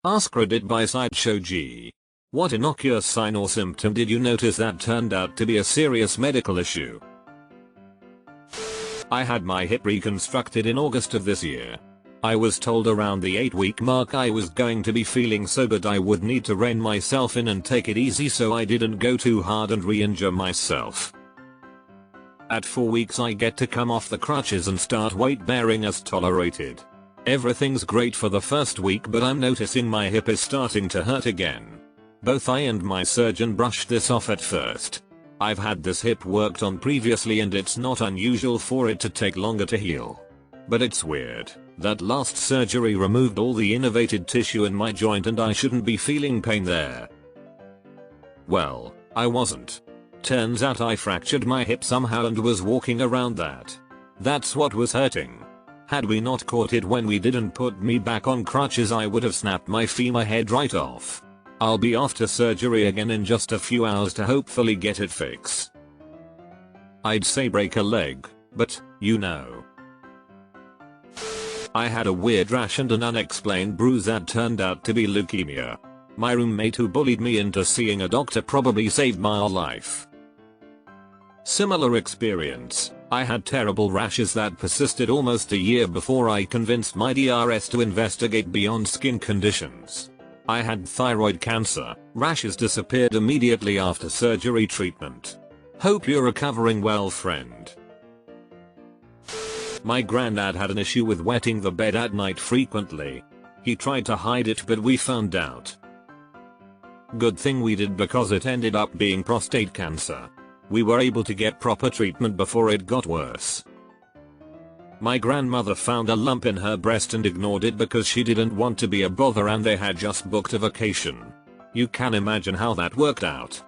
AskReddit by Sideshow G. What innocuous sign or symptom did you notice that turned out to be a serious medical issue? I had my hip reconstructed in August of this year. I was told around the 8-week mark I was going to be feeling so good I would need to rein myself in and take it easy so I didn't go too hard and re-injure myself. At 4 weeks I get to come off the crutches and start weight bearing as tolerated. Everything's great for the first week, but I'm noticing my hip is starting to hurt again. Both I and my surgeon brushed this off at first. I've had this hip worked on previously and it's not unusual for it to take longer to heal. But it's weird. That last surgery removed all the innervated tissue in my joint and I shouldn't be feeling pain there. Well, I wasn't. Turns out I fractured my hip somehow and was walking around that. That's what was hurting. Had we not caught it when we didn't put me back on crutches I would have snapped my femur head right off. I'll be off to surgery again in just a few hours to hopefully get it fixed. I'd say break a leg, but, you know. I had a weird rash and an unexplained bruise that turned out to be leukemia. My roommate who bullied me into seeing a doctor probably saved my life. Similar experience. I had terrible rashes that persisted almost a year before I convinced my DRS to investigate beyond skin conditions. I had thyroid cancer. Rashes disappeared immediately after surgery treatment. Hope you're recovering well, friend. My granddad had an issue with wetting the bed at night frequently. He tried to hide it but we found out. Good thing we did because it ended up being prostate cancer. We were able to get proper treatment before it got worse. My grandmother found a lump in her breast and ignored it because she didn't want to be a bother and they had just booked a vacation. You can imagine how that worked out.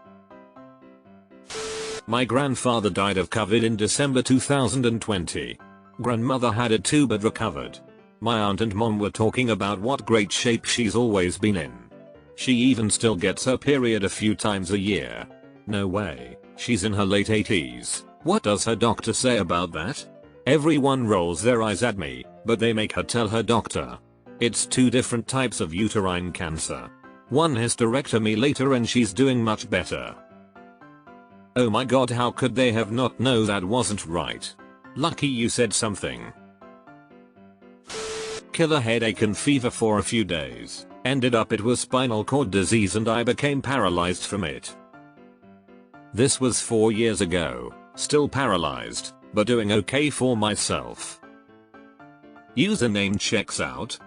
My grandfather died of COVID in December 2020. Grandmother had it too but recovered. My aunt and mom were talking about what great shape she's always been in. She even still gets her period a few times a year. No way, she's in her late 80s. What does her doctor say about that? Everyone rolls their eyes at me, but they make her tell her doctor. It's 2 different types of uterine cancer. One hysterectomy later and she's doing much better. Oh my god, how could they have not known that wasn't right? Lucky you said something. Killer headache and fever for a few days. Ended up it was spinal cord disease and I became paralyzed from it. This was 4 years ago. Still paralyzed, but doing okay for myself. Username checks out.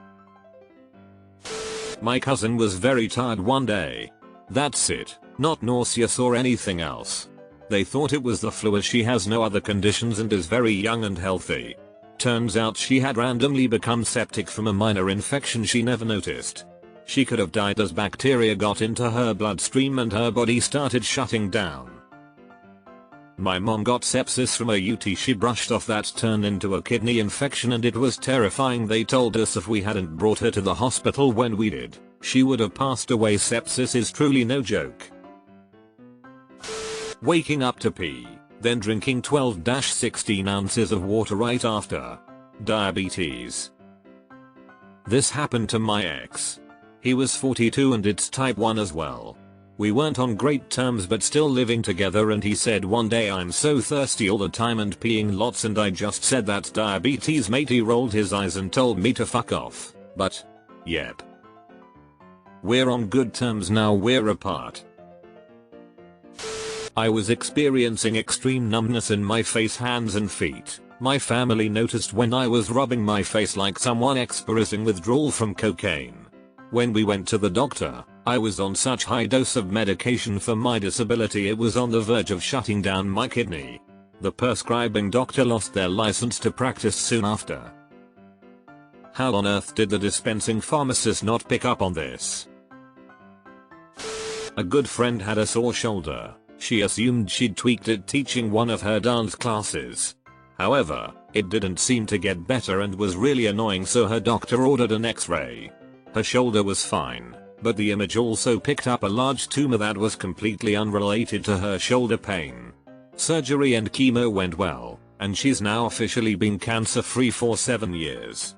My cousin was very tired one day. That's it, not nauseous or anything else. They thought it was the flu as she has no other conditions and is very young and healthy. Turns out she had randomly become septic from a minor infection she never noticed. She could have died as bacteria got into her bloodstream and her body started shutting down. My mom got sepsis from a UT she brushed off that turned into a kidney infection and it was terrifying. They told us if we hadn't brought her to the hospital when we did, she would have passed away. Sepsis is truly no joke. Waking up to pee, then drinking 12-16 ounces of water right after. Diabetes. This happened to my ex. He was 42 and it's type 1 as well. We weren't on great terms but still living together and he said one day I'm so thirsty all the time and peeing lots and I just said that's diabetes mate. He rolled his eyes and told me to fuck off, but yep. We're on good terms now, we're apart. I was experiencing extreme numbness in my face, hands and feet. My family noticed when I was rubbing my face like someone experiencing withdrawal from cocaine. When we went to the doctor, I was on such high dose of medication for my disability it was on the verge of shutting down my kidney. The prescribing doctor lost their license to practice soon after. How on earth did the dispensing pharmacist not pick up on this? A good friend had a sore shoulder. She assumed she'd tweaked it teaching one of her dance classes. However, it didn't seem to get better and was really annoying, so her doctor ordered an X-ray. Her shoulder was fine, but the image also picked up a large tumor that was completely unrelated to her shoulder pain. Surgery and chemo went well, and she's now officially been cancer-free for 7 years.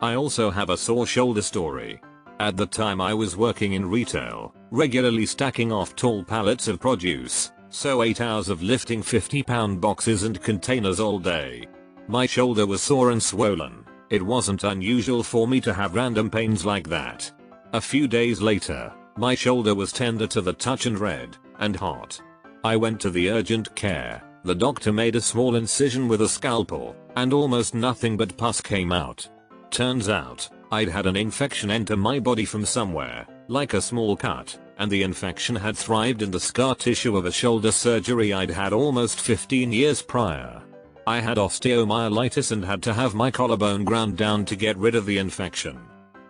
I also have a sore shoulder story. At the time I was working in retail, regularly stacking off tall pallets of produce, so 8 hours of lifting 50-pound boxes and containers all day. My shoulder was sore and swollen. It wasn't unusual for me to have random pains like that. A few days later, my shoulder was tender to the touch and red and hot. I went to the urgent care. The doctor made a small incision with a scalpel, and almost nothing but pus came out. Turns out, I'd had an infection enter my body from somewhere, like a small cut, and the infection had thrived in the scar tissue of a shoulder surgery I'd had almost 15 years prior. I had osteomyelitis and had to have my collarbone ground down to get rid of the infection.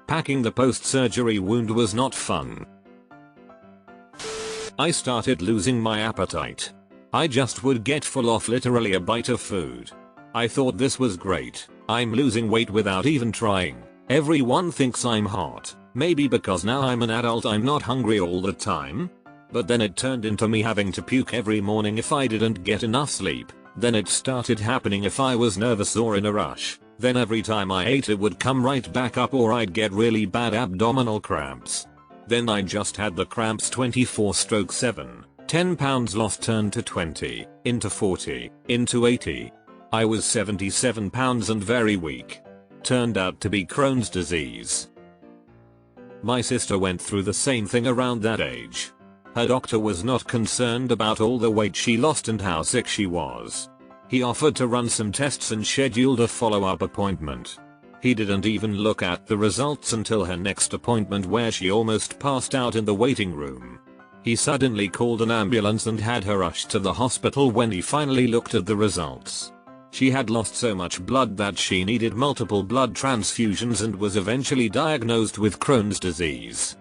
Packing the post-surgery wound was not fun. I started losing my appetite. I just would get full off literally a bite of food. I thought this was great. I'm losing weight without even trying. Everyone thinks I'm hot. Maybe because now I'm an adult I'm not hungry all the time? But then it turned into me having to puke every morning if I didn't get enough sleep. Then it started happening if I was nervous or in a rush. Then every time I ate it would come right back up or I'd get really bad abdominal cramps. Then I just had the cramps 24/7. 10 pounds lost turned to 20, into 40, into 80. I was 77 pounds and very weak. Turned out to be Crohn's disease. My sister went through the same thing around that age. Her doctor was not concerned about all the weight she lost and how sick she was. He offered to run some tests and scheduled a follow-up appointment. He didn't even look at the results until her next appointment where she almost passed out in the waiting room. He suddenly called an ambulance and had her rushed to the hospital when he finally looked at the results. She had lost so much blood that she needed multiple blood transfusions and was eventually diagnosed with Crohn's disease.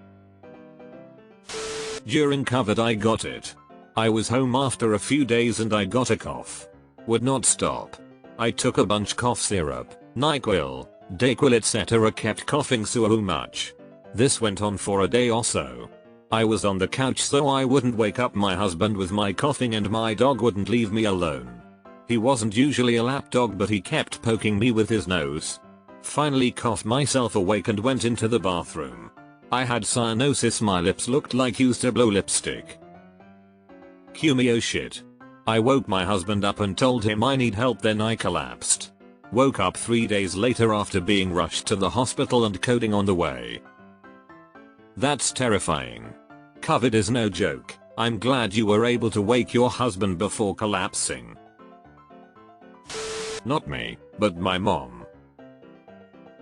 During COVID I got it. I was home after a few days and I got a cough. Would not stop. I took a bunch cough syrup, NyQuil, Dayquil etc. kept coughing so much. This went on for a day or so. I was on the couch so I wouldn't wake up my husband with my coughing and my dog wouldn't leave me alone. He wasn't usually a lap dog but he kept poking me with his nose. Finally coughed myself awake and went into the bathroom. I had cyanosis, my lips looked like used to blow lipstick. Cue me, oh shit. I woke my husband up and told him I need help, then I collapsed. Woke up 3 days later after being rushed to the hospital and coding on the way. That's terrifying. COVID is no joke. I'm glad you were able to wake your husband before collapsing. Not me, but my mom.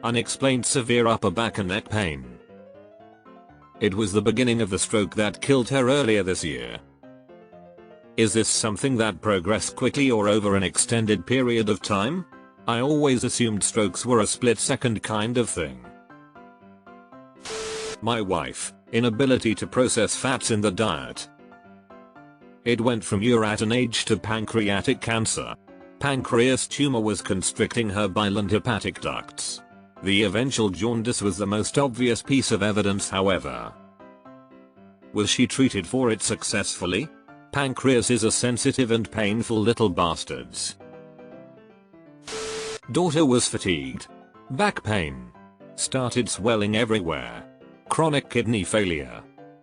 Unexplained severe upper back and neck pain. It was the beginning of the stroke that killed her earlier this year. Is this something that progressed quickly or over an extended period of time? I always assumed strokes were a split-second kind of thing. My wife, inability to process fats in the diet. It went from uratin age to pancreatic cancer. Pancreas tumor was constricting her bile and hepatic ducts. The eventual jaundice was the most obvious piece of evidence, however. Was she treated for it successfully? Pancreas is a sensitive and painful little bastards. Daughter was fatigued. Back pain. Started swelling everywhere. Chronic kidney failure.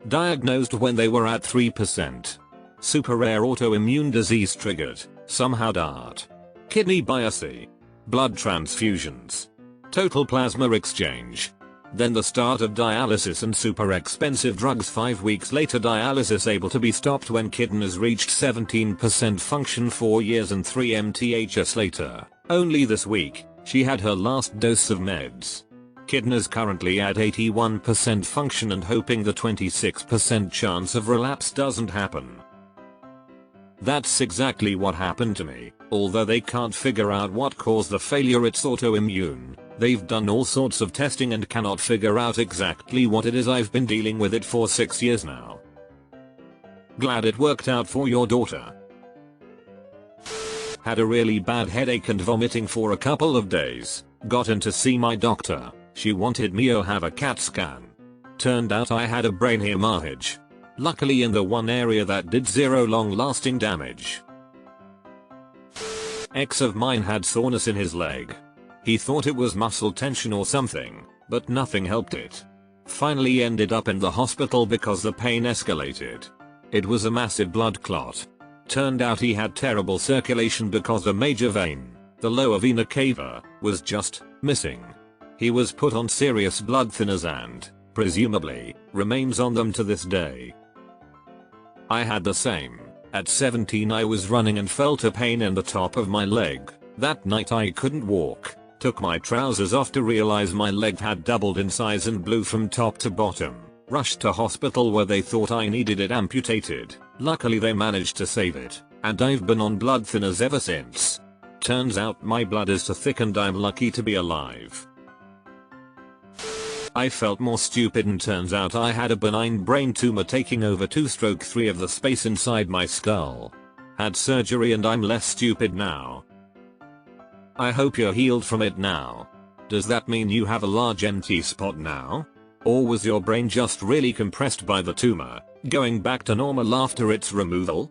Diagnosed when they were at 3%. Super rare autoimmune disease triggered, somehow DART. Kidney biopsy. Blood transfusions. Total plasma exchange. Then the start of dialysis and super expensive drugs. 5 weeks later dialysis able to be stopped when kidneys reached 17% function. 4 years and 3 mths later. Only this week, she had her last dose of meds. Kidneys currently at 81% function and hoping the 26% chance of relapse doesn't happen. That's exactly what happened to me. Although they can't figure out what caused the failure, it's autoimmune. They've done all sorts of testing and cannot figure out exactly what it is. I've been dealing with it for 6 years now. Glad it worked out for your daughter. Had a really bad headache and vomiting for a couple of days. Got in to see my doctor. She wanted me to have a CAT scan. Turned out I had a brain hemorrhage. Luckily in the one area that did zero long-lasting damage. Ex of mine had soreness in his leg. He thought it was muscle tension or something, but nothing helped it. Finally ended up in the hospital because the pain escalated. It was a massive blood clot. Turned out he had terrible circulation because a major vein, the lower vena cava, was just missing. He was put on serious blood thinners and, presumably, remains on them to this day. I had the same. At 17 I was running and felt a pain in the top of my leg. That night I couldn't walk. Took my trousers off to realize my leg had doubled in size and blew from top to bottom. Rushed to hospital where they thought I needed it amputated. Luckily they managed to save it, and I've been on blood thinners ever since. Turns out my blood is too thick and I'm lucky to be alive. I felt more stupid and turns out I had a benign brain tumor taking over 2/3 of the space inside my skull. Had surgery and I'm less stupid now. I hope you're healed from it now. Does that mean you have a large empty spot now? Or was your brain just really compressed by the tumor, going back to normal after its removal?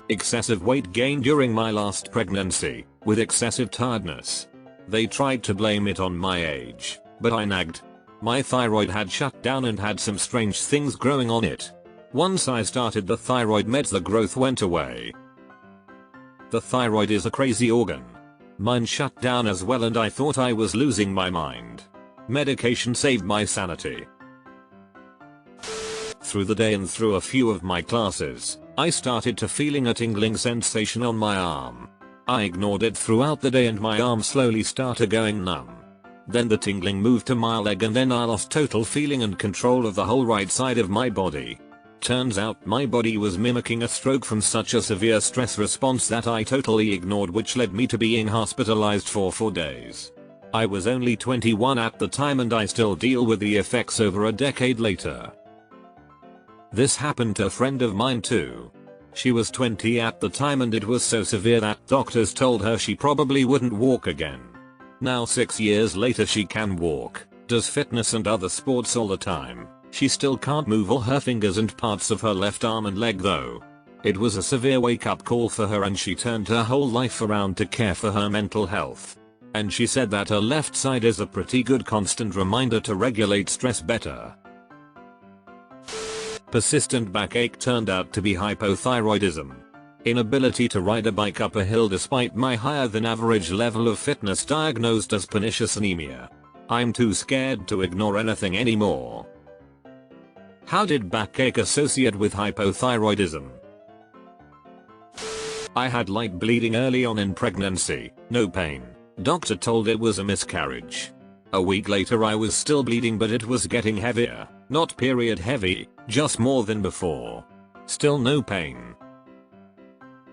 Excessive weight gain during my last pregnancy, with excessive tiredness. They tried to blame it on my age, but I nagged. My thyroid had shut down and had some strange things growing on it. Once I started the thyroid meds the growth went away. The thyroid is a crazy organ. Mine shut down as well and I thought I was losing my mind. Medication saved my sanity. Through the day and through a few of my classes, I started to feeling a tingling sensation on my arm. I ignored it throughout the day and my arm slowly started going numb. Then the tingling moved to my leg and then I lost total feeling and control of the whole right side of my body. Turns out my body was mimicking a stroke from such a severe stress response that I totally ignored, which led me to being hospitalized for 4 days. I was only 21 at the time and I still deal with the effects over a decade later. This happened to a friend of mine too. She was 20 at the time and it was so severe that doctors told her she probably wouldn't walk again. Now 6 years later she can walk, does fitness and other sports all the time. She still can't move all her fingers and parts of her left arm and leg though. It was a severe wake-up call for her and she turned her whole life around to care for her mental health. And she said that her left side is a pretty good constant reminder to regulate stress better. Persistent backache turned out to be hypothyroidism. Inability to ride a bike up a hill despite my higher than average level of fitness diagnosed as pernicious anemia. I'm too scared to ignore anything anymore. How did backache associate with hypothyroidism? I had light bleeding early on in pregnancy, no pain. Doctor told it was a miscarriage. A week later I was still bleeding but it was getting heavier, not period heavy, just more than before. Still no pain.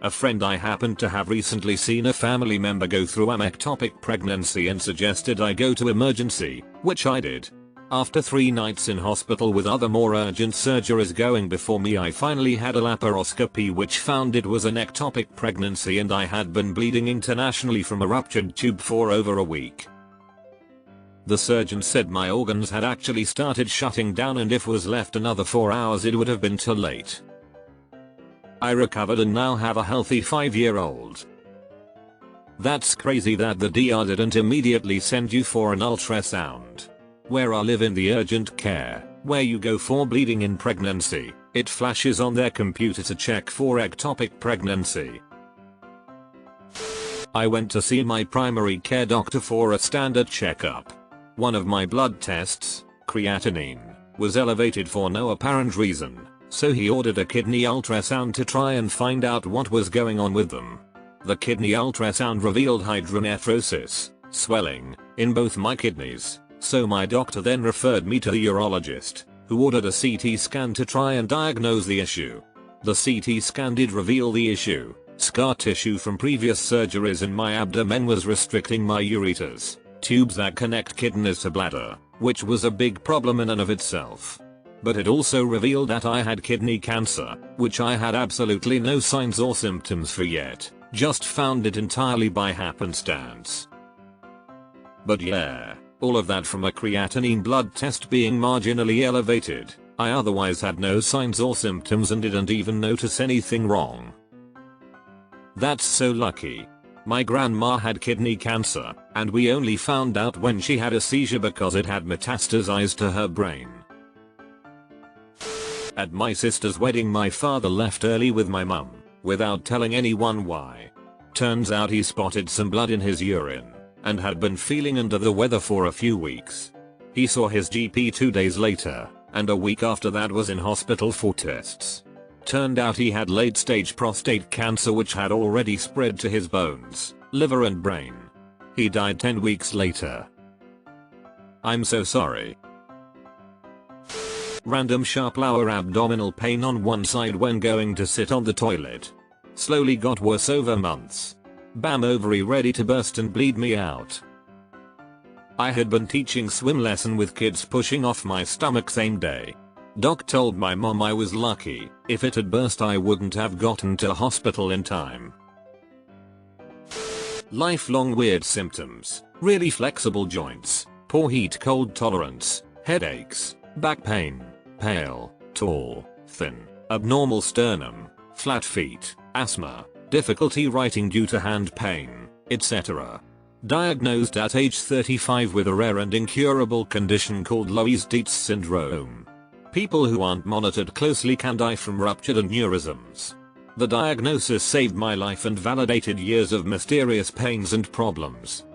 A friend I happened to have recently seen a family member go through an ectopic pregnancy and suggested I go to emergency, which I did. After 3 nights in hospital with other more urgent surgeries going before me, I finally had a laparoscopy which found it was an ectopic pregnancy and I had been bleeding internationally from a ruptured tube for over a week. The surgeon said my organs had actually started shutting down and if was left another 4 hours it would have been too late. I recovered and now have a healthy 5-year-old. That's crazy that the DR didn't immediately send you for an ultrasound. Where I live in the urgent care, where you go for bleeding in pregnancy, it flashes on their computer to check for ectopic pregnancy. I went to see my primary care doctor for a standard checkup. One of my blood tests, creatinine, was elevated for no apparent reason, so he ordered a kidney ultrasound to try and find out what was going on with them. The kidney ultrasound revealed hydronephrosis, swelling, in both my kidneys. So my doctor then referred me to the urologist, who ordered a CT scan to try and diagnose the issue. The CT scan did reveal the issue. Scar tissue from previous surgeries in my abdomen was restricting my ureters, tubes that connect kidneys to bladder, which was a big problem in and of itself. But it also revealed that I had kidney cancer, which I had absolutely no signs or symptoms for yet, just found it entirely by happenstance. But yeah. All of that from a creatinine blood test being marginally elevated. I otherwise had no signs or symptoms and didn't even notice anything wrong. That's so lucky. My grandma had kidney cancer, and we only found out when she had a seizure because it had metastasized to her brain. At my sister's wedding my father left early with my mum, without telling anyone why. Turns out he spotted some blood in his urine, and had been feeling under the weather for a few weeks. He saw his GP 2 days later, and a week after that was in hospital for tests. Turned out he had late-stage prostate cancer which had already spread to his bones, liver and brain. He died 10 weeks later. I'm so sorry. Random sharp lower abdominal pain on one side when going to sit on the toilet. Slowly got worse over months. Bam, ovary ready to burst and bleed me out. I had been teaching swim lesson with kids pushing off my stomach same day. Doc told my mom I was lucky, if it had burst I wouldn't have gotten to hospital in time. Lifelong weird symptoms, really flexible joints, poor heat cold tolerance, headaches, back pain, pale, tall, thin, abnormal sternum, flat feet, asthma, difficulty writing due to hand pain, etc. Diagnosed at age 35 with a rare and incurable condition called Loeys-Dietz syndrome. People who aren't monitored closely can die from ruptured aneurysms. The diagnosis saved my life and validated years of mysterious pains and problems.